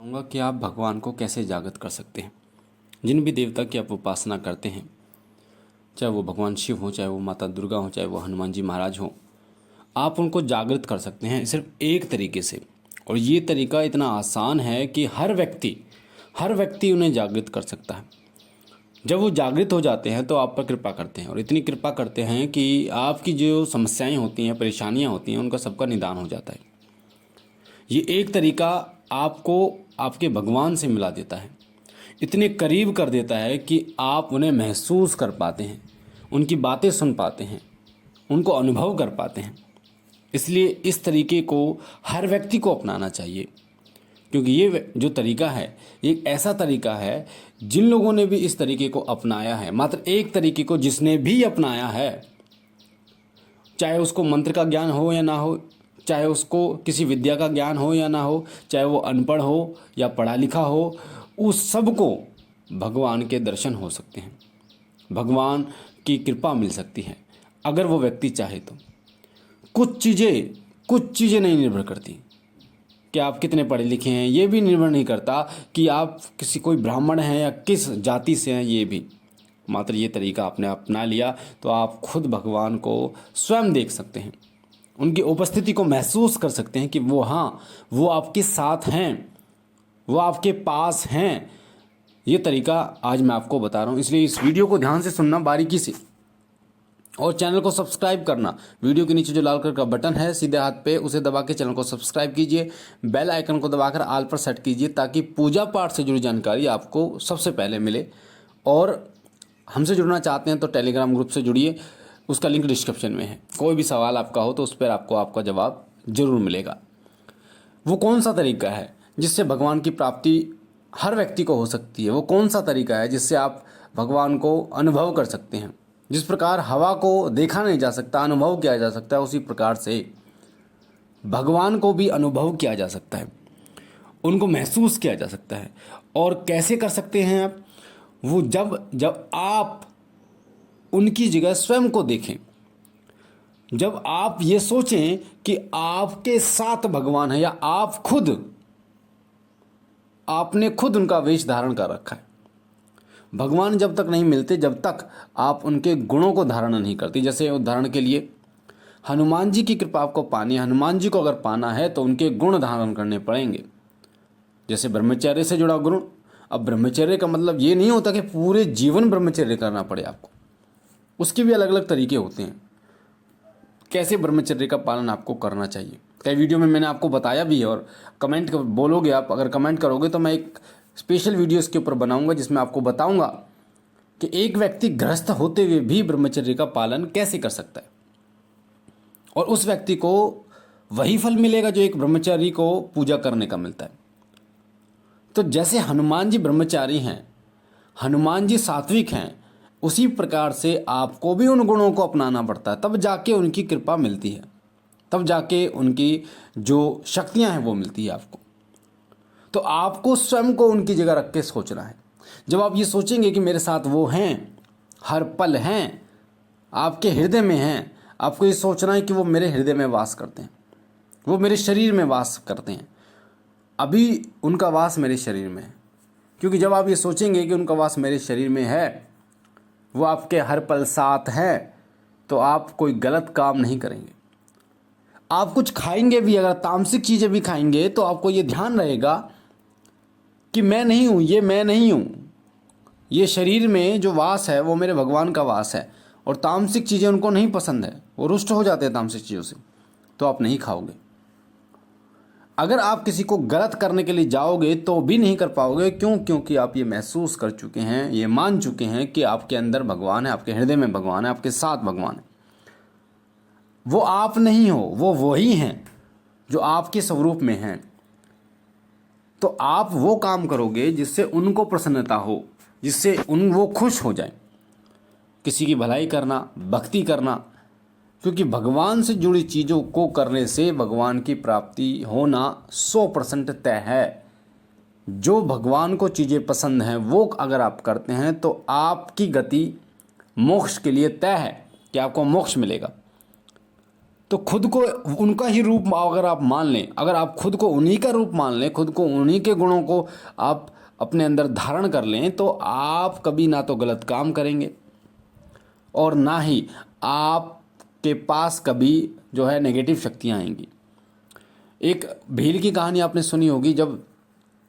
कहूँगा कि आप भगवान को कैसे जागृत कर सकते हैं। जिन भी देवता की आप उपासना करते हैं, चाहे वो भगवान शिव हो, चाहे वो माता दुर्गा हो, चाहे वो हनुमान जी महाराज हो, आप उनको जागृत कर सकते हैं सिर्फ एक तरीके से। और ये तरीका इतना आसान है कि हर व्यक्ति उन्हें जागृत कर सकता है। जब वो जागृत हो जाते हैं तो आप पर कृपा करते हैं, और इतनी कृपा करते हैं कि आपकी जो समस्याएं होती हैं, परेशानियां होती हैं, उनका सबका निदान हो जाता है। ये एक तरीका आपको आपके भगवान से मिला देता है, इतने करीब कर देता है कि आप उन्हें महसूस कर पाते हैं, उनकी बातें सुन पाते हैं, उनको अनुभव कर पाते हैं। इसलिए इस तरीके को हर व्यक्ति को अपनाना चाहिए, क्योंकि ये जो तरीका है ये एक ऐसा तरीका है, जिन लोगों ने भी इस तरीके को अपनाया है, मात्र एक तरीके को जिसने भी अपनाया है, चाहे उसको मंत्र का ज्ञान हो या ना हो, चाहे उसको किसी विद्या का ज्ञान हो या ना हो, चाहे वो अनपढ़ हो या पढ़ा लिखा हो, उस सब को भगवान के दर्शन हो सकते हैं, भगवान की कृपा मिल सकती है अगर वो व्यक्ति चाहे तो। कुछ चीज़ें नहीं निर्भर करती कि आप कितने पढ़े लिखे हैं, ये भी निर्भर नहीं करता कि आप कोई ब्राह्मण हैं या किस जाति से हैं, ये भी। मात्र ये तरीका आपने अपना लिया तो आप खुद भगवान को स्वयं देख सकते हैं, उनकी उपस्थिति को महसूस कर सकते हैं कि वो आपके साथ हैं, वो आपके पास हैं। ये तरीका आज मैं आपको बता रहा हूँ, इसलिए इस वीडियो को ध्यान से सुनना, बारीकी से, और चैनल को सब्सक्राइब करना। वीडियो के नीचे जो लाल कलर का बटन है सीधे हाथ पे, उसे दबा के चैनल को सब्सक्राइब कीजिए। बेल आइकन को दबाकर ऑल पर सेट कीजिए, ताकि पूजा पाठ से जुड़ी जानकारी आपको सबसे पहले मिले। और हमसे जुड़ना चाहते हैं तो टेलीग्राम ग्रुप से जुड़िए, उसका लिंक डिस्क्रिप्शन में है। कोई भी सवाल आपका हो तो उस पर आपको आपका जवाब जरूर मिलेगा। वो कौन सा तरीका है जिससे भगवान की प्राप्ति हर व्यक्ति को हो सकती है? वो कौन सा तरीका है जिससे आप भगवान को अनुभव कर सकते हैं? जिस प्रकार हवा को देखा नहीं जा सकता, अनुभव किया जा सकता है, उसी प्रकार से भगवान को भी अनुभव किया जा सकता है, उनको महसूस किया जा सकता है। और कैसे कर सकते हैं आप? वो जब आप उनकी जगह स्वयं को देखें, जब आप ये सोचें कि आपके साथ भगवान है, या आपने खुद उनका वेश धारण कर रखा है। भगवान जब तक नहीं मिलते, जब तक आप उनके गुणों को धारण नहीं करती। जैसे उदाहरण के लिए हनुमान जी की कृपा आपको पानी है, हनुमान जी को अगर पाना है तो उनके गुण धारण करने पड़ेंगे। जैसे ब्रह्मचर्य से जुड़ा गुण। अब ब्रह्मचर्य का मतलब ये नहीं होता कि पूरे जीवन ब्रह्मचर्य करना पड़े आपको, उसके भी अलग अलग तरीके होते हैं, कैसे ब्रह्मचर्य का पालन आपको करना चाहिए। कई वीडियो में मैंने आपको बताया भी है, और कमेंट बोलोगे आप, अगर कमेंट करोगे तो मैं एक स्पेशल वीडियो इसके ऊपर बनाऊंगा, जिसमें आपको बताऊंगा कि एक व्यक्ति गृहस्थ होते हुए भी ब्रह्मचर्य का पालन कैसे कर सकता है, और उस व्यक्ति को वही फल मिलेगा जो एक ब्रह्मचारी को पूजा करने का मिलता है। तो जैसे हनुमान जी ब्रह्मचारी हैं, हनुमान जी सात्विक हैं, उसी प्रकार से आपको भी उन गुणों को अपनाना पड़ता है, तब जाके उनकी कृपा मिलती है, तब जाके उनकी जो शक्तियां हैं वो मिलती है आपको। तो आपको स्वयं को उनकी जगह रख के सोचना है। जब आप ये सोचेंगे कि मेरे साथ वो हैं, हर पल हैं, आपके हृदय में हैं, आपको ये सोचना है कि वो मेरे हृदय में वास करते हैं, वो मेरे शरीर में वास करते हैं। अभी उनका वास मेरे शरीर में है, क्योंकि जब आप ये सोचेंगे कि उनका वास मेरे शरीर में है, वो आपके हर पल साथ हैं, तो आप कोई गलत काम नहीं करेंगे। आप कुछ खाएंगे भी, अगर तामसिक चीज़ें भी खाएंगे, तो आपको ये ध्यान रहेगा कि मैं नहीं हूँ, ये मैं नहीं हूँ, ये शरीर में जो वास है वो मेरे भगवान का वास है। और तामसिक चीज़ें उनको नहीं पसंद है, वो रुष्ट हो जाते हैं तामसिक चीज़ों से, तो आप नहीं खाओगे। अगर आप किसी को गलत करने के लिए जाओगे तो भी नहीं कर पाओगे। क्यों? क्योंकि आप ये महसूस कर चुके हैं, ये मान चुके हैं कि आपके अंदर भगवान है, आपके हृदय में भगवान है, आपके साथ भगवान है। वो आप नहीं हो, वो वही हैं जो आपके स्वरूप में हैं। तो आप वो काम करोगे जिससे उनको प्रसन्नता हो, जिससे वो खुश हो जाए। किसी की भलाई करना, भक्ति करना, क्योंकि भगवान से जुड़ी चीज़ों को करने से भगवान की प्राप्ति होना 100% तय है। जो भगवान को चीज़ें पसंद हैं वो अगर आप करते हैं तो आपकी गति मोक्ष के लिए तय है कि आपको मोक्ष मिलेगा। तो खुद को उनका ही रूप अगर आप मान लें, अगर आप खुद को उन्हीं का रूप मान लें, खुद को उन्हीं के गुणों को आप अपने अंदर धारण कर लें, तो आप कभी ना तो गलत काम करेंगे और ना ही आपके पास कभी जो है नेगेटिव शक्तियाँ आएंगी। एक भील की कहानी आपने सुनी होगी। जब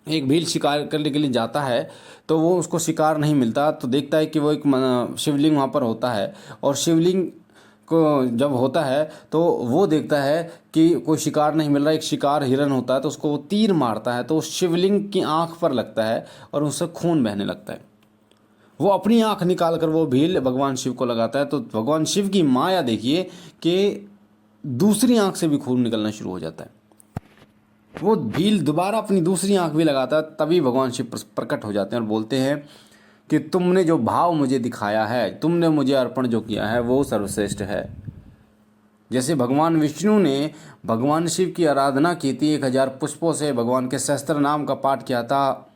एक भील शिकार करने के लिए जाता है तो वो उसको शिकार नहीं मिलता, तो देखता है कि वो एक शिवलिंग वहाँ पर होता है, और शिवलिंग को जब होता है तो वो देखता है कि कोई शिकार नहीं मिल रहा। एक शिकार हिरन होता है तो उसको वो तीर मारता है तो शिवलिंग की आँख पर लगता है और उससे खून बहने लगता है। वो अपनी आँख निकाल कर वो भील भगवान शिव को लगाता है, तो भगवान शिव की माया देखिए कि दूसरी आँख से भी खून निकलना शुरू हो जाता है। वो भील दोबारा अपनी दूसरी आंख भी लगाता है, तभी भगवान शिव प्रकट हो जाते हैं और बोलते हैं कि तुमने जो भाव मुझे दिखाया है, तुमने मुझे अर्पण जो किया है वो सर्वश्रेष्ठ है। जैसे भगवान विष्णु ने भगवान शिव की आराधना की थी, 1000 पुष्पों से भगवान के सहस्त्र नाम का पाठ किया था,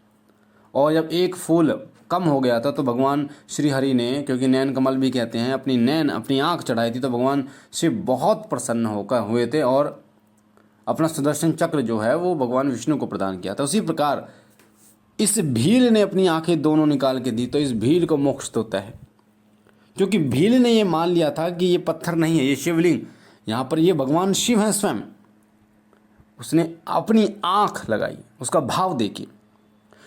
और जब एक फूल कम हो गया था तो भगवान श्री हरि ने, क्योंकि नैन कमल भी कहते हैं, अपनी आंख चढ़ाई थी, तो भगवान शिव बहुत प्रसन्न होकर हुए थे और अपना सुदर्शन चक्र जो है वो भगवान विष्णु को प्रदान किया था। उसी प्रकार इस भील ने अपनी आंखें दोनों निकाल के दी, तो इस भील को मोक्ष होता है, क्योंकि भील ने ये मान लिया था कि ये पत्थर नहीं है, ये शिवलिंग, यहाँ पर ये भगवान शिव है स्वयं। उसने अपनी आंख लगाई, उसका भाव देखिए।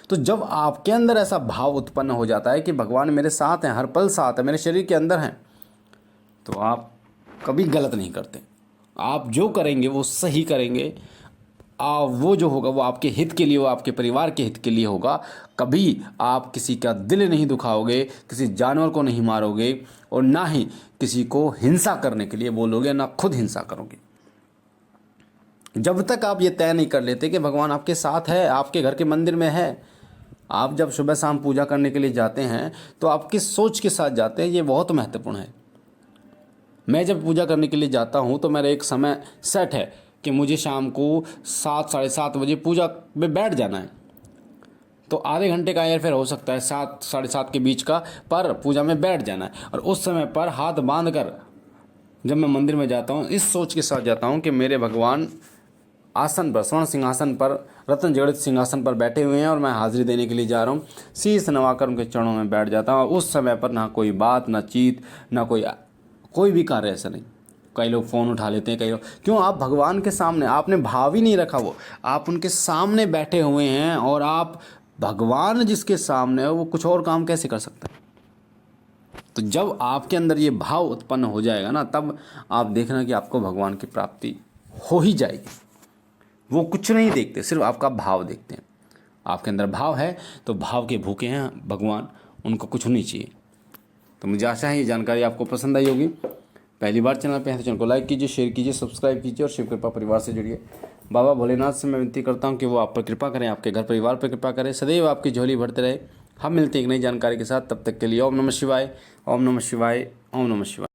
तो जब आपके अंदर ऐसा भाव उत्पन्न हो जाता है कि भगवान मेरे साथ हैं, हर पल साथ है, मेरे शरीर के अंदर हैं, तो आप कभी गलत नहीं करते। आप जो करेंगे वो सही करेंगे। वो जो होगा वो आपके हित के लिए, वो आपके परिवार के हित के लिए होगा। कभी आप किसी का दिल नहीं दुखाओगे, किसी जानवर को नहीं मारोगे, और ना ही किसी को हिंसा करने के लिए बोलोगे, ना खुद हिंसा करोगे। जब तक आप ये तय नहीं कर लेते कि भगवान आपके साथ है, आपके घर के मंदिर में है। आप जब सुबह शाम पूजा करने के लिए जाते हैं तो आप किस सोच के साथ जाते हैं, ये बहुत महत्वपूर्ण है। मैं जब पूजा करने के लिए जाता हूँ तो मेरा एक समय सेट है कि मुझे शाम को 7 साढ़े 7 बजे पूजा में बैठ जाना है। तो आधे घंटे का एयर फेयर हो सकता है 7 साढ़े 7 के बीच का, पर पूजा में बैठ जाना है। और उस समय पर हाथ बांध कर जब मैं मंदिर में जाता हूँ, इस सोच के साथ जाता हूँ कि मेरे भगवान आसन पर, स्वर्ण सिंहासन पर, रत्न जड़ित सिंहासन पर बैठे हुए हैं और मैं हाजिरी देने के लिए जा रहा हूँ। शीश नवाकर उनके चरणों में बैठ जाता हूँ। और उस समय पर ना कोई बात, ना चीत, ना कोई भी कार्य ऐसा नहीं। कई लोग फ़ोन उठा लेते हैं, कई लोग, क्यों? आप भगवान के सामने, आपने भाव ही नहीं रखा, वो आप उनके सामने बैठे हुए हैं, और आप भगवान जिसके सामने है वो कुछ और काम कैसे कर सकता है? तो जब आपके अंदर ये भाव उत्पन्न हो जाएगा ना, तब आप देखना कि आपको भगवान की प्राप्ति हो ही जाएगी। वो कुछ नहीं देखते, सिर्फ आपका भाव देखते हैं। आपके अंदर भाव है तो भाव के भूखे हैं भगवान, उनको कुछ नहीं चाहिए। तो मुझे आशा है ये जानकारी आपको पसंद आई होगी। पहली बार चैनल पे हैं तो चैनल को लाइक कीजिए, शेयर कीजिए, सब्सक्राइब कीजिए और शिव कृपा परिवार से जुड़िए। बाबा भोलेनाथ से मैं विनती करता हूँ कि वो आप पर कृपा करें, आपके घर परिवार पर कृपा करें, सदैव आपकी झोली भरते रहे। हम मिलते हैं एक नई जानकारी के साथ, तब तक के लिए ओम नमः शिवाय, ओम नमः शिवाय, ओम नमः शिवाय।